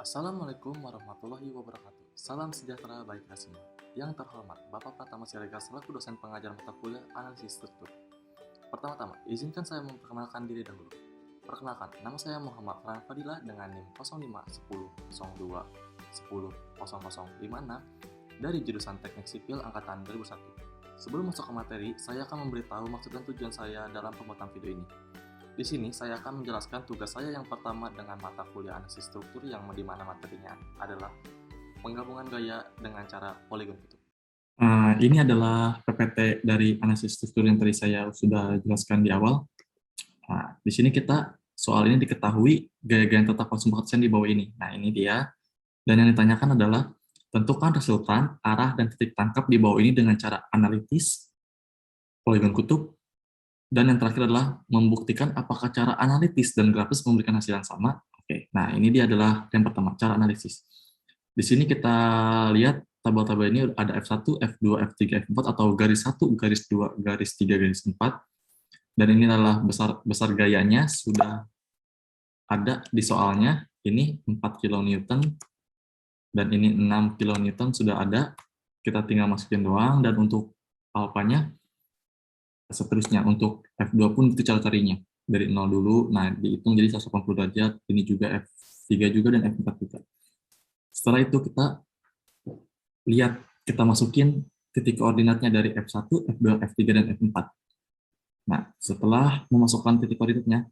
Assalamualaikum warahmatullahi wabarakatuh. Salam sejahtera bagi kita semua. Yang terhormat, Bapak Pratama Siregar selaku dosen pengajar mata kuliah analisis struktur. Pertama-tama, izinkan saya memperkenalkan diri dahulu. Perkenalkan, nama saya Muhammad Farhan Fadilah dengan NIM 051002100056 dari jurusan Teknik Sipil Angkatan 2001. Sebelum masuk ke materi, saya akan memberitahu maksud dan tujuan saya dalam pembuatan video ini. Di sini saya akan menjelaskan tugas saya yang pertama dengan mata kuliah analisis struktur yang dimana materinya adalah penggabungan gaya dengan cara poligon kutub. Ini adalah PPT dari analisis struktur yang tadi saya sudah jelaskan di awal. Di sini kita soal ini diketahui gaya-gaya yang tetap konsen di bawah ini. Nah, ini dia. Dan yang ditanyakan adalah tentukan resultan, arah, dan titik tangkap di bawah ini dengan cara analitis, poligon kutub, dan yang terakhir adalah membuktikan apakah cara analitis dan grafis memberikan hasil yang sama. Oke, nah ini dia adalah yang pertama, cara analisis. Di sini kita lihat tabel-tabel ini ada F1, F2, F3, F4 atau garis 1, garis 2, garis 3, garis 4. Dan ini adalah besar gayanya sudah ada di soalnya. Ini 4 kN dan ini 6 kN sudah ada. Kita tinggal masukin doang, dan untuk alfanya seterusnya. Untuk F2 pun itu cara carinya. Dari 0 dulu, nah dihitung jadi 180 derajat, ini juga F3 juga dan F4 juga. Setelah itu kita lihat, kita masukin titik koordinatnya dari F1, F2, F3, dan F4. Nah, setelah memasukkan titik koordinatnya,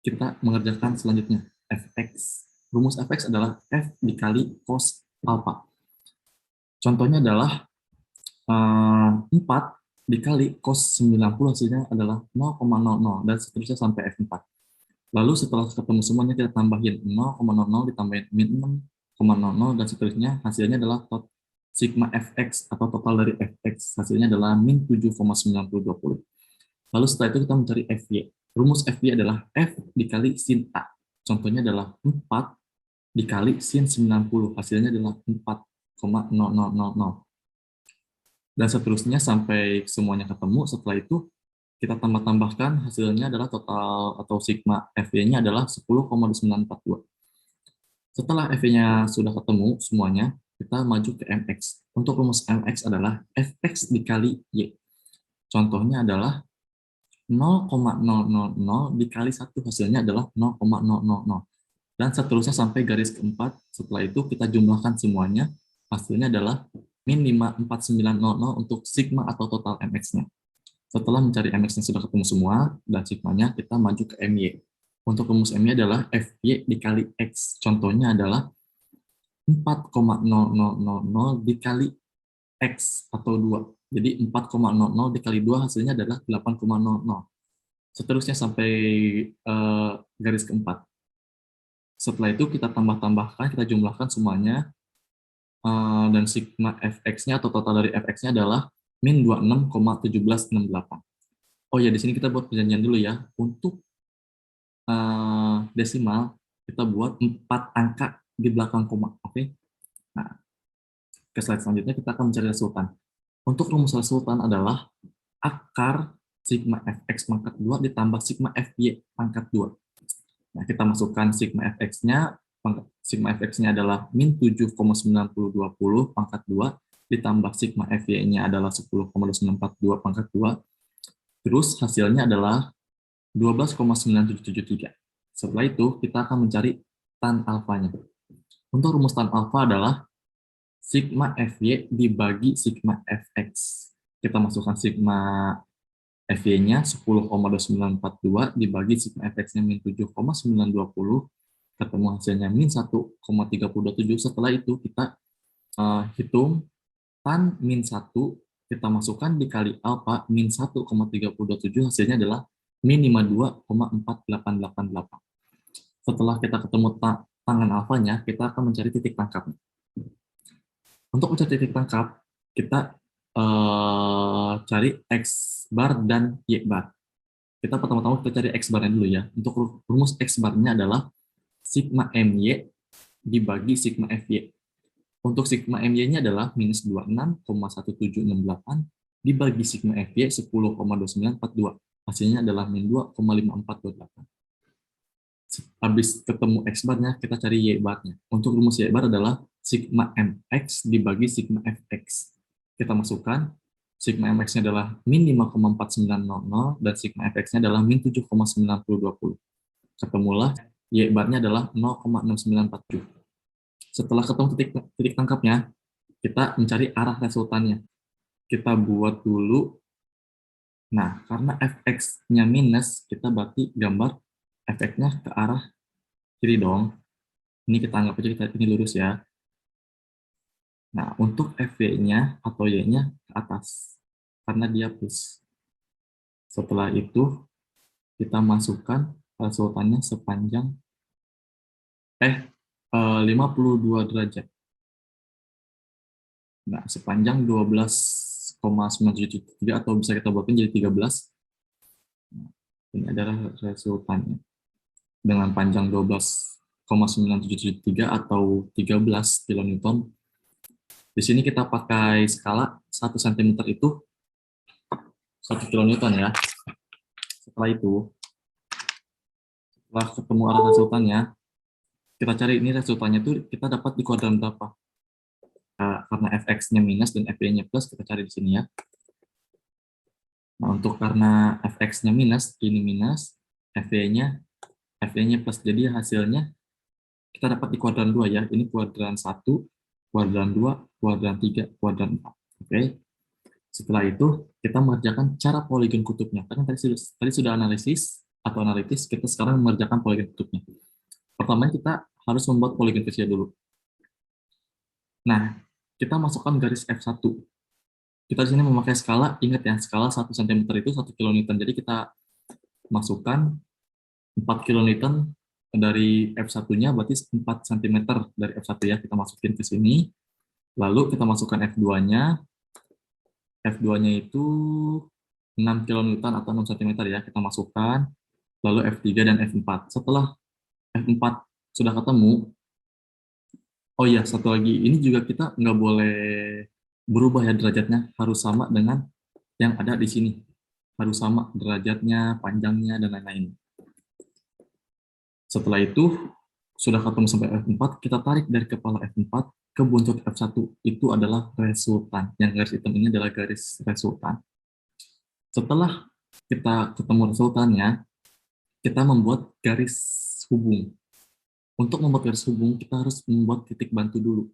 kita mengerjakan selanjutnya, Fx. Rumus Fx adalah F dikali cos alpha. Contohnya adalah 4 dikali cos 90 hasilnya adalah 0,00 dan seterusnya sampai F4. Lalu setelah ketemu semuanya kita tambahin 0,00 ditambahin min 6,00 dan seterusnya, hasilnya adalah sigma Fx atau total dari Fx, hasilnya adalah min 7,9020. Lalu setelah itu kita mencari Fy. Rumus Fy adalah F dikali sin A. Contohnya adalah 4 dikali sin 90, hasilnya adalah 4,0000. Dan seterusnya sampai semuanya ketemu. Setelah itu kita tambah-tambahkan, hasilnya adalah total atau sigma Fy-nya adalah 10,942. Setelah Fy-nya sudah ketemu semuanya, kita maju ke Mx. Untuk rumus Mx adalah Fx dikali Y. Contohnya adalah 0,000 dikali 1, hasilnya adalah 0,000. Dan seterusnya sampai garis keempat. Setelah itu kita jumlahkan semuanya, hasilnya adalah min 54900 untuk sigma atau total Mx-nya. Setelah mencari Mx-nya sudah ketemu semua, dan sigmanya, kita maju ke My. Untuk rumus My adalah Fy dikali X. Contohnya adalah 4,0000 dikali X atau 2. Jadi 4,00 dikali 2 hasilnya adalah 8,00. Seterusnya sampai garis keempat. Setelah itu kita tambah-tambahkan, kita jumlahkan semuanya, dan sigma Fx-nya atau total dari Fx-nya adalah min 26,1768. Oh ya, di sini kita buat perjanjian dulu ya. Untuk desimal, kita buat 4 angka di belakang koma. Oke. Nah, ke slide selanjutnya kita akan mencari resultan. Untuk rumus resultan adalah akar sigma Fx pangkat 2 ditambah sigma Fy pangkat 2. Nah, kita masukkan sigma Fx-nya. Sigma Fx-nya adalah min 7,9020 pangkat 2 ditambah sigma Fy-nya adalah 10,942 pangkat 2. Terus hasilnya adalah 12,9773. Setelah itu kita akan mencari tan alfanya. Untuk rumus tan alfa adalah sigma Fy dibagi sigma Fx. Kita masukkan sigma Fy-nya 10,2942 dibagi sigma Fx-nya min 7,920, ketemu hasilnya min 1,327. Setelah itu kita hitung tan min 1, kita masukkan dikali alfa min 1,327, hasilnya adalah min 52,4888. Setelah kita ketemu tangan alfanya, kita akan mencari titik tangkapnya. Untuk mencari titik tangkap, kita cari X bar dan Y bar. Kita pertama-tama kita cari X barnya dulu ya. Untuk rumus X barnya adalah sigma MY dibagi sigma FY. Untuk sigma MY-nya adalah minus 26,1768 dibagi sigma FY 10,2942. Hasilnya adalah min 2,5428. Habis ketemu X barnya, kita cari Y barnya. Untuk rumus Y bar adalah sigma MX dibagi sigma FX. Kita masukkan, sigma MX-nya adalah min 5,4900 dan sigma FX-nya adalah min 7,9020. Ketemulah Y barnya adalah 0,6947. Setelah ketemu titik tangkapnya, kita mencari arah resultannya. Kita buat dulu. Nah, karena fx-nya minus, kita berarti gambar fx-nya ke arah kiri dong. Ini kita anggap aja ini lurus ya. Nah, untuk fv-nya atau y-nya ke atas, karena dia plus. Setelah itu, kita masukkan resultannya sepanjang 52 derajat. Nah, sepanjang 12,973 atau bisa kita buatin jadi 13. Nah, ini adalah resultannya. Dengan panjang 12,9773 atau 13 kilonewton. Di sini kita pakai skala 1 cm itu 1 kilonewton ya. Setelah itu, setelah ketemu arah resultannya, kita cari ini resultannya itu kita dapat di kuadran berapa. Karena fx-nya minus dan fv-nya plus, kita cari di sini ya. Nah, untuk karena fx-nya minus, ini minus, fv-nya plus. Jadi hasilnya kita dapat di kuadran 2 ya. Ini kuadran 1, kuadran 2, kuadran 3, kuadran 4. Oke. Setelah itu, kita mengerjakan cara poligon kutubnya. Karena tadi sudah analisis atau analitis, kita sekarang mengerjakan poligon kutubnya. Pertama, kita harus membuat poligon kecil dulu. Nah, kita masukkan garis F1. Kita di sini memakai skala, ingat ya, skala 1 cm itu 1 kilonewton. Jadi kita masukkan 4 kilonewton dari F1-nya, berarti 4 cm dari F1 ya, kita masukin ke sini. Lalu kita masukkan F2-nya. F2-nya itu 6 kilonewton atau 6 cm ya, kita masukkan. Lalu F3 dan F4. Setelah F4 sudah ketemu, oh iya, satu lagi, ini juga kita nggak boleh berubah ya derajatnya, harus sama dengan yang ada di sini. Harus sama derajatnya, panjangnya, dan lain-lain. Setelah itu, sudah ketemu sampai F4, kita tarik dari kepala F4 ke buntut F1. Itu adalah resultan. Yang garis hitam ini adalah garis resultan. Setelah kita ketemu resultannya, kita membuat garis hubung. Untuk membuat garis hubung, kita harus membuat titik bantu dulu.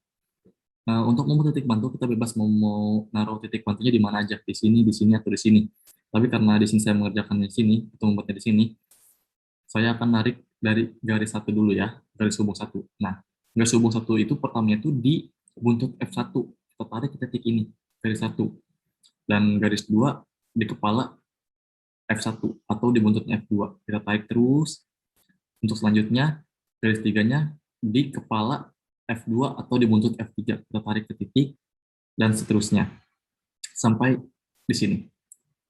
Nah, untuk membuat titik bantu, kita bebas mau naruh titik bantunya di mana aja, di sini, atau di sini. Tapi karena di sini saya mengerjakannya di sini, atau membuatnya di sini, saya akan narik dari garis 1 dulu ya, garis hubung 1. Nah, garis hubung 1 itu pertamanya itu di buntut F1. Kita tarik ke titik ini, garis 1. Dan garis 2 di kepala F1 atau di buntutnya F2. Kita tarik terus. Untuk selanjutnya, garis 3-nya di kepala F2 atau di buntut F3. Kita tarik ke titik, dan seterusnya. Sampai di sini.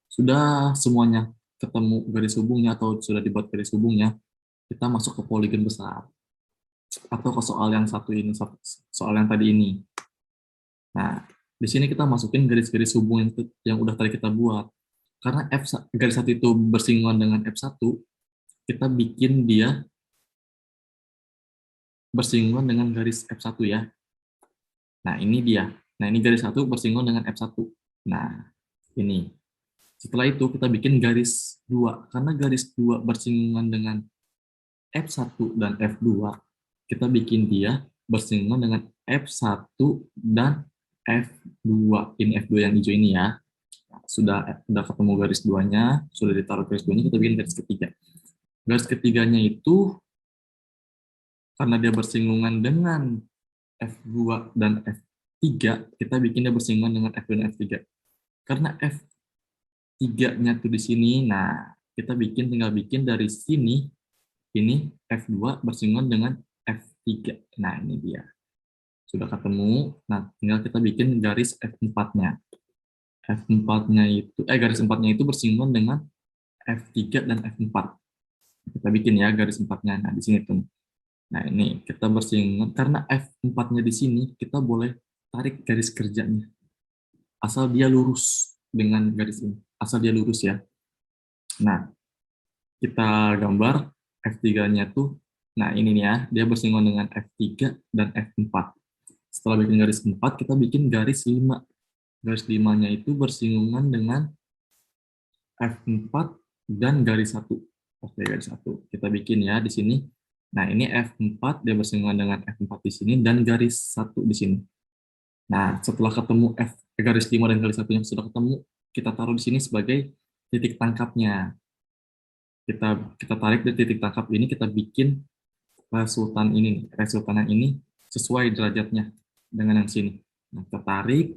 Sudah semuanya ketemu garis hubungnya atau sudah dibuat garis hubungnya, kita masuk ke poligon besar. Atau ke soal yang satu ini, soal yang tadi ini. Nah, di sini kita masukin garis-garis hubung yang udah tadi kita buat. Karena garis 1 itu bersinggungan dengan F1, kita bikin dia bersinggungan dengan garis F1 ya. Nah, ini dia. Nah, ini garis 1 bersinggungan dengan F1. Nah, ini. Setelah itu kita bikin garis 2. Karena garis 2 bersinggungan dengan F1 dan F2, kita bikin dia bersinggungan dengan F1 dan F2. Ini F2 yang hijau ini ya. Nah, sudah ketemu garis 2-nya, sudah ditaruh garis 2-nya, kita bikin garis ketiga. Garis ketiganya itu karena dia bersinggungan dengan F2 dan F3, kita bikin dia bersinggungan dengan F2 dan F3. Karena F3-nya tuh di sini, nah kita tinggal bikin dari sini, ini F2 bersinggungan dengan F3. Nah, ini dia. Sudah ketemu, nah tinggal kita bikin garis F4-nya. F4-nya itu, garis 4-nya itu bersinggungan dengan F3 dan F4. Kita bikin ya garis 4-nya. Nah, di sini tuh. Nah, ini kita bersinggungan, karena F4-nya di sini, kita boleh tarik garis kerjanya. Asal dia lurus dengan garis ini. Asal dia lurus ya. Nah, kita gambar. F3-nya tuh, nah ini nih ya, dia bersinggungan dengan F3 dan F4. Setelah bikin garis 4, kita bikin garis 5. Garis 5-nya itu bersinggungan dengan F4 dan garis 1. Oke, garis 1. Kita bikin ya di sini. Nah, ini F4, dia bersinggungan dengan F4 di sini, dan garis 1 di sini. Nah, setelah ketemu garis 5 dan garis 1 yang sudah ketemu, kita taruh di sini sebagai titik tangkapnya. Kita tarik dari titik tangkap ini, kita bikin resultan ini nih. Resultan yang ini sesuai derajatnya dengan yang sini. Nah, kita tarik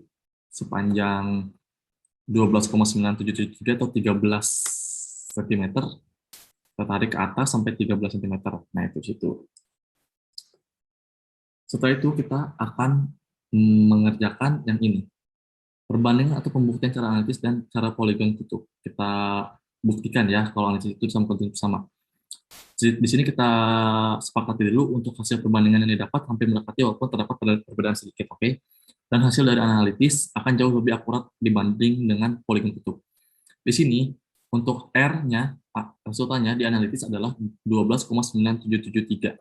sepanjang 12,9773 atau 13 cm. Kita tarik ke atas sampai 13 cm. Nah, itu situ. Setelah itu kita akan mengerjakan yang ini. Perbandingan atau pembuktian cara analitis dan cara poligon kutub. Kita buktikan ya kalau analisis itu sama konten sama. Di sini kita sepakati dulu untuk hasil perbandingan yang didapat hampir mendekati walaupun terdapat perbedaan sedikit, oke? Dan hasil dari analitis akan jauh lebih akurat dibanding dengan poligon kutub. Di sini untuk R-nya, resultannya di analitis adalah 12,9773.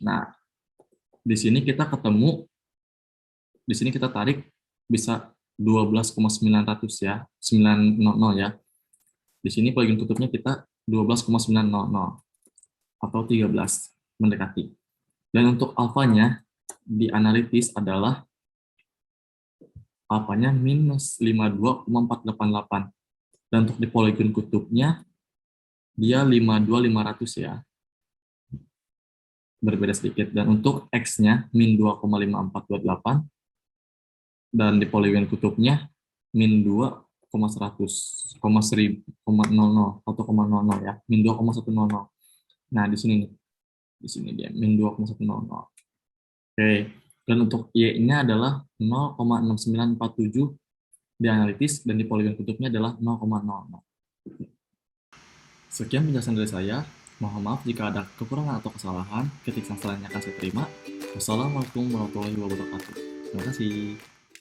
Nah, di sini kita ketemu, di sini kita tarik bisa 12,900 ya, 900 ya. Di sini poligon kutubnya kita 12,900 atau 13 mendekati. Dan untuk alfanya di analitis adalah alfanya minus 52,488. Dan untuk di poligon kutubnya dia 52,500 ya. Berbeda sedikit. Dan untuk X-nya min 2,5428 dan di poligon kutubnya min 2,100, 1,00 ya, min 2,100. Nah, di sini nih. Di sini dia min 2,100. Oke. Dan untuk Y-nya adalah 0,6947 di analitis dan di poligon kutubnya adalah 0,00. Sekian penjelasan dari saya. Mohon maaf jika ada kekurangan atau kesalahan. Ketik sasarannya akan saya terima. Wassalamualaikum warahmatullahi wabarakatuh. Terima kasih.